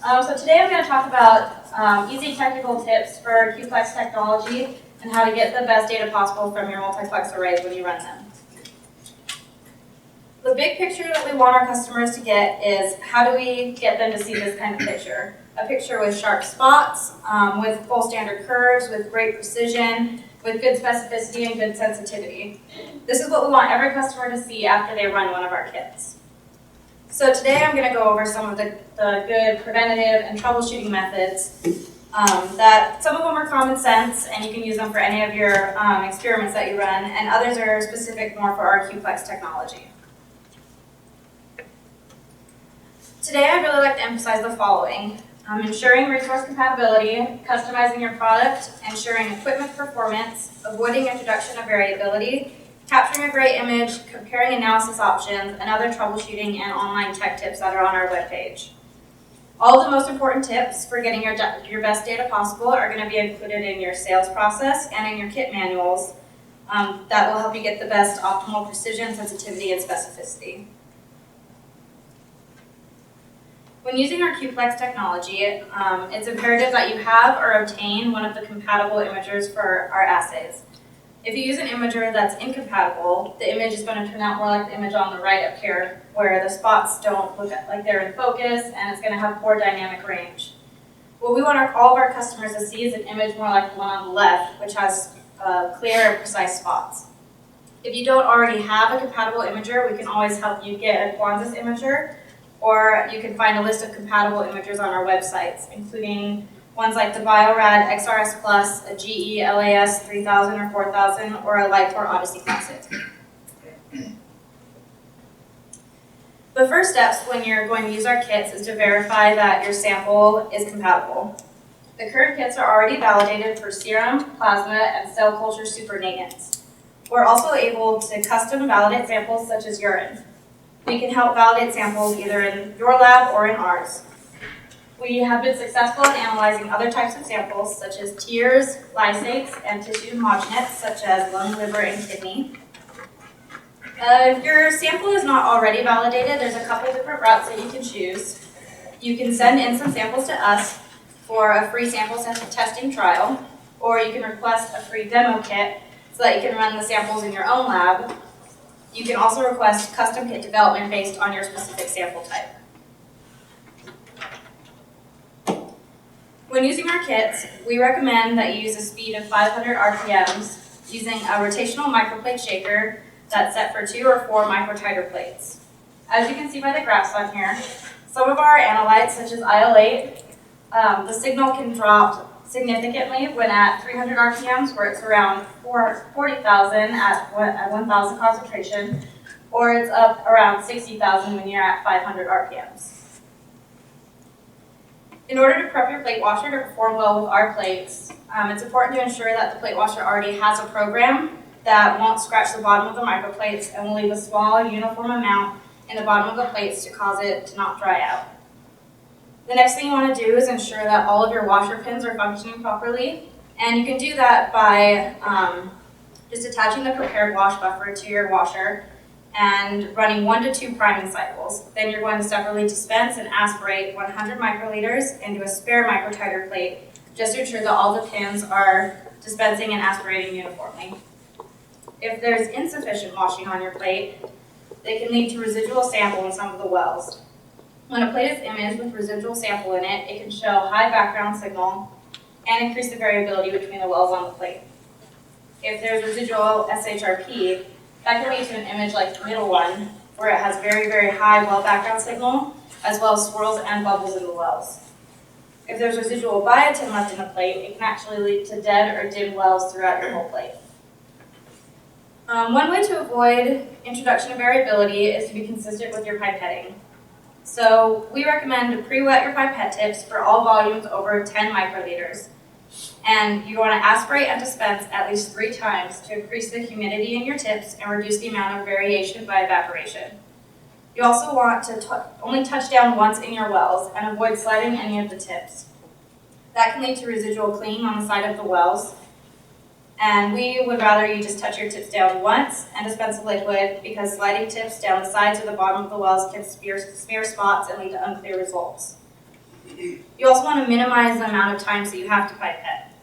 So today I'm going to talk about easy technical tips for Q-Plex technology and how to get the best data possible from your multiplex arrays when you run them. The big picture that we want our customers to get is how do we get them to see this kind of picture? A picture with sharp spots, with full standard curves, with great precision, with good specificity and good sensitivity. This is what we want every customer to see after they run one of our kits. So today I'm going to go over some of the good preventative and troubleshooting methods that some of them are common sense and you can use them for any of your experiments that you run, and others are specific more for our Q-Plex technology. Today I'd really like to emphasize the following. Ensuring resource compatibility, customizing your product, ensuring equipment performance, avoiding introduction of variability, capturing a great image, comparing analysis options, and other troubleshooting and online tech tips that are on our webpage. All the most important tips for getting your best data possible are going to be included in your sales process and in your kit manuals that will help you get the best optimal precision, sensitivity, and specificity. When using our Q-Plex technology, it's imperative that you have or obtain one of the compatible imagers for our assays. If you use an imager that's incompatible, the image is going to turn out more like the image on the right up here, where the spots don't look like they're in focus, and it's going to have poor dynamic range. What we want all of our customers to see is an image more like the one on the left, which has clear and precise spots. If you don't already have a compatible imager, we can always help you get a Quansys imager, or you can find a list of compatible imagers on our websites, including ones like the Biorad XRS Plus, a GE LAS 3000 or 4000, or a Lightor Odyssey Classic. The first steps when you're going to use our kits is to verify that your sample is compatible. The current kits are already validated for serum, plasma, and cell culture supernatants. We're also able to custom validate samples such as urine. We can help validate samples either in your lab or in ours. We have been successful in analyzing other types of samples such as tears, lysates, and tissue homogenates such as lung, liver, and kidney. If your sample is not already validated, there's a couple different routes that you can choose. You can send in some samples to us for a free sample testing trial, or you can request a free demo kit so that you can run the samples in your own lab. You can also request custom kit development based on your specific sample type. When using our kits, we recommend that you use a speed of 500 RPMs using a rotational microplate shaker that's set for 2 or 4 microtiter plates. As you can see by the graphs on here, some of our analytes, such as IL-8, the signal can drop significantly when at 300 RPMs, where it's around 40,000 at 1,000 concentration, or it's up around 60,000 when you're at 500 RPMs. In order to prep your plate washer to perform well with our plates, it's important to ensure that the plate washer already has a program that won't scratch the bottom of the microplates and will leave a small uniform amount in the bottom of the plates to cause it to not dry out. The next thing you want to do is ensure that all of your washer pins are functioning properly, and you can do that by just attaching the prepared wash buffer to your washer and running 1 to 2 priming cycles. Then you're going to separately dispense and aspirate 100 microliters into a spare microtiter plate just to ensure that all the pins are dispensing and aspirating uniformly. If there's insufficient washing on your plate, they can lead to residual sample in some of the wells. When a plate is imaged with residual sample in it, it can show high background signal and increase the variability between the wells on the plate. If there's residual SHRP, that can lead to an image like the middle one, where it has very, very high well background signal, as well as swirls and bubbles in the wells. If there's residual biotin left in the plate, it can actually lead to dead or dim wells throughout your whole plate. One way to avoid introduction of variability is to be consistent with your pipetting. So we recommend to pre-wet your pipette tips for all volumes over 10 microliters. And you want to aspirate and dispense at least 3 times to increase the humidity in your tips and reduce the amount of variation by evaporation. You also want to only touch down once in your wells and avoid sliding any of the tips. That can lead to residual clinging on the side of the wells. And we would rather you just touch your tips down once and dispense the liquid, because sliding tips down the sides or the bottom of the wells can smear spots and lead to unclear results. You also want to minimize the amount of times that you have to pipette.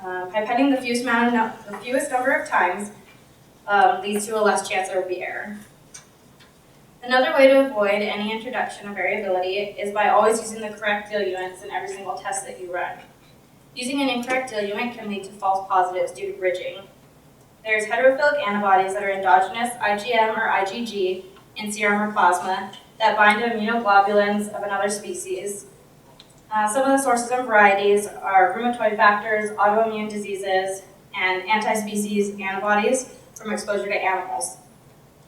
Pipetting the fewest number of times leads to a less chance there will be error. Another way to avoid any introduction of variability is by always using the correct diluents in every single test that you run. Using an incorrect diluent can lead to false positives due to bridging. There's heterophilic antibodies that are endogenous IgM or IgG in serum or plasma that bind to immunoglobulins of another species. Some of the sources and varieties are rheumatoid factors, autoimmune diseases, and anti-species antibodies from exposure to animals.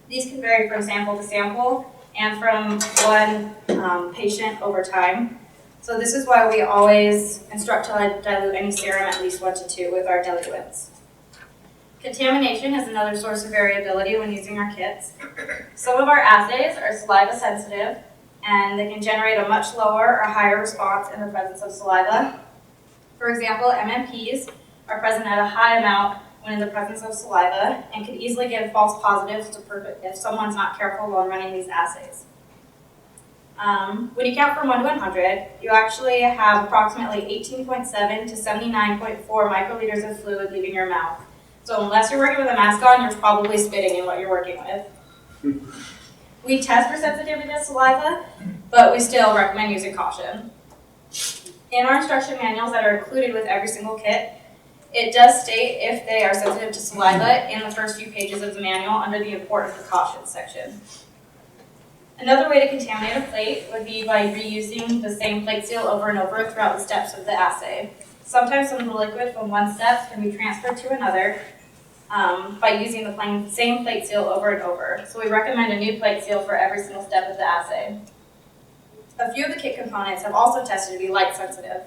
These can vary from sample to sample and from one patient over time. So this is why we always instruct to dilute any serum at least 1 to 2 with our diluents. Contamination is another source of variability when using our kits. Some of our assays are saliva sensitive, and they can generate a much lower or higher response in the presence of saliva. For example, MMPs are present at a high amount when in the presence of saliva and can easily give false positives if someone's not careful while running these assays. When you count from 1 to 100, you actually have approximately 18.7 to 79.4 microliters of fluid leaving your mouth. So unless you're working with a mask on, you're probably spitting in what you're working with. We test for sensitivity to saliva, but we still recommend using caution. In our instruction manuals that are included with every single kit, it does state if they are sensitive to saliva in the first few pages of the manual under the important precautions section. Another way to contaminate a plate would be by reusing the same plate seal over and over throughout the steps of the assay. Sometimes some of the liquid from one step can be transferred to another by using the same plate seal over and over. So we recommend a new plate seal for every single step of the assay. A few of the kit components have also tested to be light sensitive.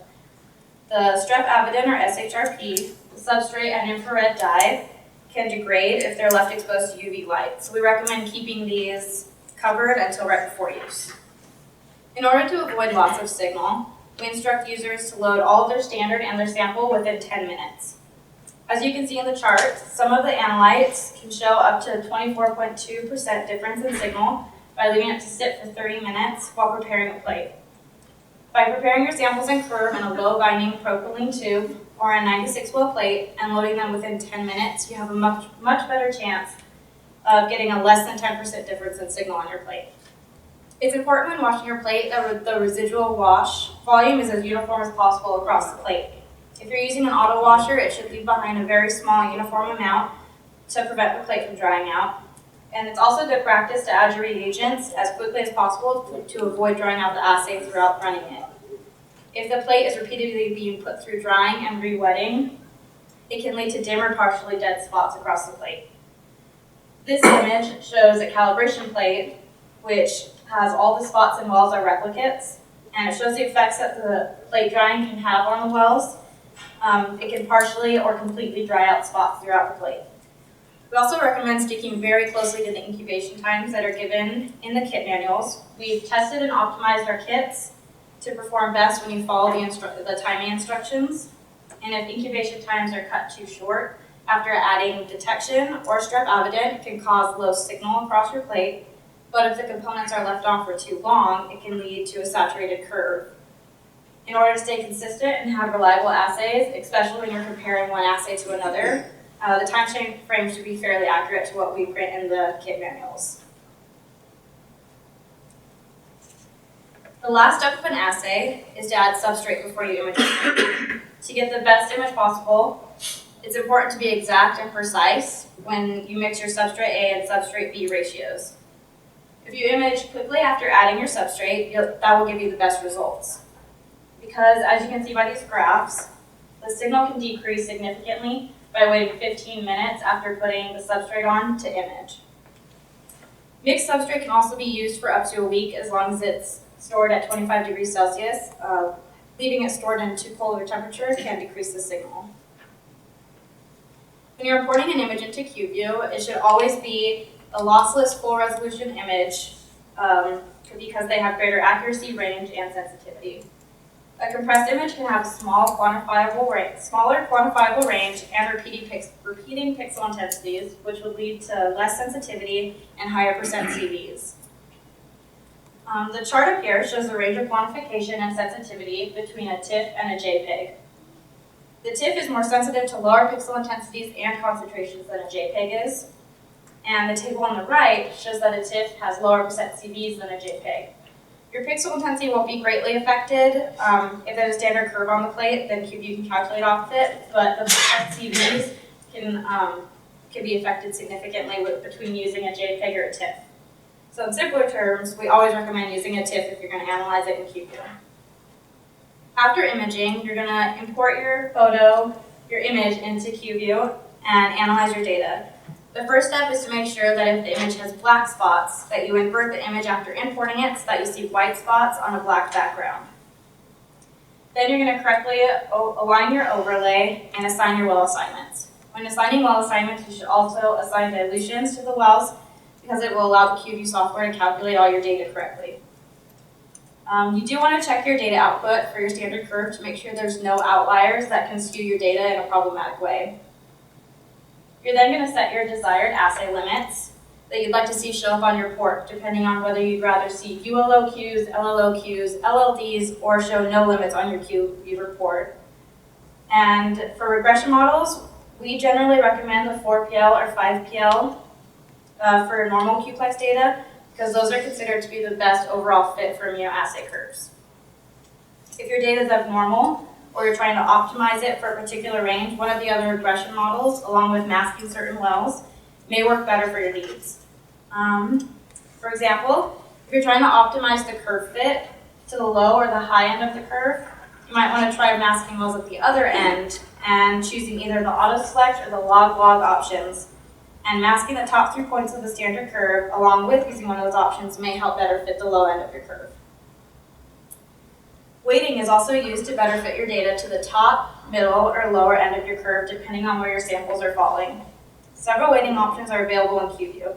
The strep avidin or SHRP, the substrate and infrared dye can degrade if they're left exposed to UV light. So we recommend keeping these covered until right before use. In order to avoid loss of signal, we instruct users to load all of their standard and their sample within 10 minutes. As you can see in the chart, some of the analytes can show up to 24.2% difference in signal by leaving it to sit for 30 minutes while preparing a plate. By preparing your samples in curve in a low-binding propylene tube or a 96-well plate and loading them within 10 minutes, you have a much better chance of getting a less than 10% difference in signal on your plate. It's important when washing your plate that the residual wash volume is as uniform as possible across the plate. If you're using an auto washer, it should leave behind a very small uniform amount to prevent the plate from drying out. And it's also good practice to add your reagents as quickly as possible to avoid drying out the assay throughout running it. If the plate is repeatedly being put through drying and re-wetting, it can lead to dim or partially dead spots across the plate. This image shows a calibration plate which has all the spots and wells are replicates, and it shows the effects that the plate drying can have on the wells. It can partially or completely dry out spots throughout the plate. We also recommend sticking very closely to the incubation times that are given in the kit manuals. We've tested and optimized our kits to perform best when you follow the timing instructions. And if incubation times are cut too short after adding detection or strep avidin, it can cause low signal across your plate. But if the components are left on for too long, it can lead to a saturated curve. In order to stay consistent and have reliable assays, especially when you're comparing one assay to another, the time frame should be fairly accurate to what we print in the kit manuals. The last step of an assay is to add substrate before you image it. To get the best image possible, it's important to be exact and precise when you mix your substrate A and substrate B ratios. If you image quickly after adding your substrate, that will give you the best results. Because as you can see by these graphs, the signal can decrease significantly by waiting 15 minutes after putting the substrate on to image. Mixed substrate can also be used for up to a week as long as it's stored at 25 degrees Celsius. Leaving it stored in too cold of a temperature can decrease the signal. When you're importing an image into QView, it should always be a lossless full resolution image because they have greater accuracy, range, and sensitivity. A compressed image can have smaller quantifiable range and repeating pixel intensities, which would lead to less sensitivity and higher percent CVs. The chart up here shows the range of quantification and sensitivity between a TIFF and a JPEG. The TIFF is more sensitive to lower pixel intensities and concentrations than a JPEG is. And the table on the right shows that a TIFF has lower percent CVs than a JPEG. Your pixel intensity won't be greatly affected. If there's a standard curve on the plate, then you can calculate off it, but the percent CVs can be affected significantly between using a JPEG or a TIFF. So in simpler terms, we always recommend using a TIFF if you're going to analyze it in QView. After imaging, you're going to import your image into QView and analyze your data. The first step is to make sure that if the image has black spots, that you invert the image after importing it so that you see white spots on a black background. Then you're going to correctly align your overlay and assign your well assignments. When assigning well assignments, you should also assign dilutions to the wells because it will allow the QView software to calculate all your data correctly. You do want to check your data output for your standard curve to make sure there's no outliers that can skew your data in a problematic way. You're then going to set your desired assay limits that you'd like to see show up on your report, depending on whether you'd rather see ULOQs, LLOQs, LLDs, or show no limits on your QView report. And for regression models, we generally recommend the 4PL or 5PL for normal Q-Plex data, because those are considered to be the best overall fit for immunoassay curves. If your data is abnormal, or you're trying to optimize it for a particular range, one of the other regression models, along with masking certain wells, may work better for your needs. For example, if you're trying to optimize the curve fit to the low or the high end of the curve, you might want to try masking wells at the other end and choosing either the auto-select or the log-log options. And masking the top 3 points of the standard curve along with using one of those options may help better fit the low end of your curve. Weighting is also used to better fit your data to the top, middle, or lower end of your curve depending on where your samples are falling. Several weighting options are available in QView.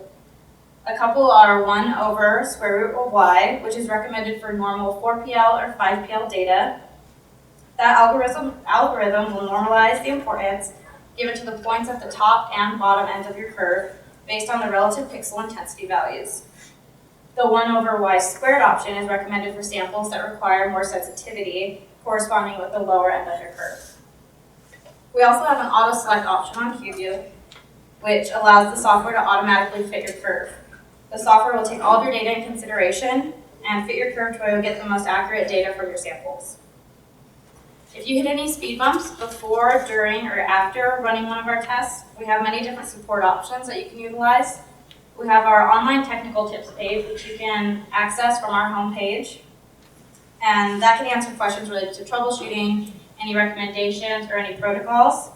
A couple are 1 over square root of y, which is recommended for normal 4PL or 5PL data. That algorithm will normalize the importance given to the points at the top and bottom ends of your curve based on the relative pixel intensity values. The 1 over y squared option is recommended for samples that require more sensitivity, corresponding with the lower end of your curve. We also have an auto-select option on QView, which allows the software to automatically fit your curve. The software will take all of your data in consideration and fit your curve to where you'll get the most accurate data from your samples. If you hit any speed bumps before, during, or after running one of our tests, we have many different support options that you can utilize. We have our online technical tips page, which you can access from our homepage. And that can answer questions related to troubleshooting, any recommendations, or any protocols.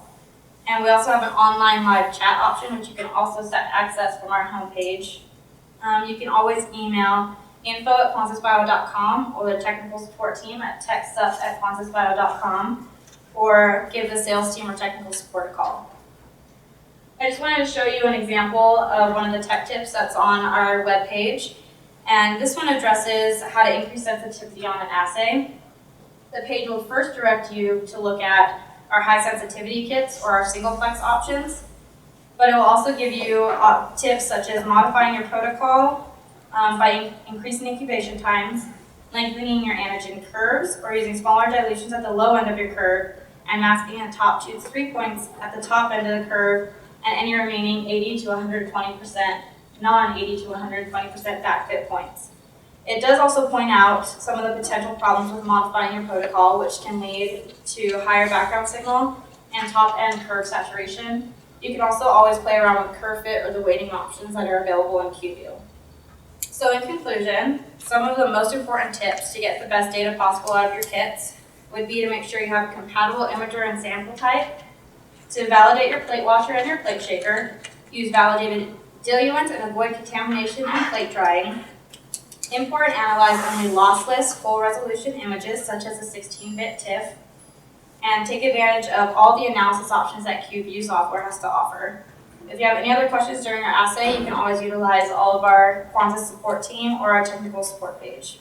And we also have an online live chat option, which you can also access from our homepage. You can always email info@quansysbio.com or the technical support team at techsup@quansysbio.com or give the sales team or technical support a call. I just wanted to show you an example of one of the tech tips that's on our webpage. And this one addresses how to increase sensitivity on an assay. The page will first direct you to look at our high sensitivity kits or our single-plex options. But it will also give you tips such as modifying your protocol by increasing incubation times, lengthening your antigen curves, or using smaller dilutions at the low end of your curve, and masking the top 2 to 3 points at the top end of the curve, and any remaining 80 to 120% non-80 to 120% back fit points. It does also point out some of the potential problems with modifying your protocol, which can lead to higher background signal and top end curve saturation. You can also always play around with curve fit or the weighting options that are available in QView. So in conclusion, some of the most important tips to get the best data possible out of your kits would be to make sure you have a compatible imager and sample type, to validate your plate washer and your plate shaker, use validated diluents and avoid contamination and plate drying, import and analyze only lossless full resolution images such as a 16-bit TIFF, and take advantage of all the analysis options that QView software has to offer. If you have any other questions during our assay, you can always utilize all of our Quansys support team or our technical support page.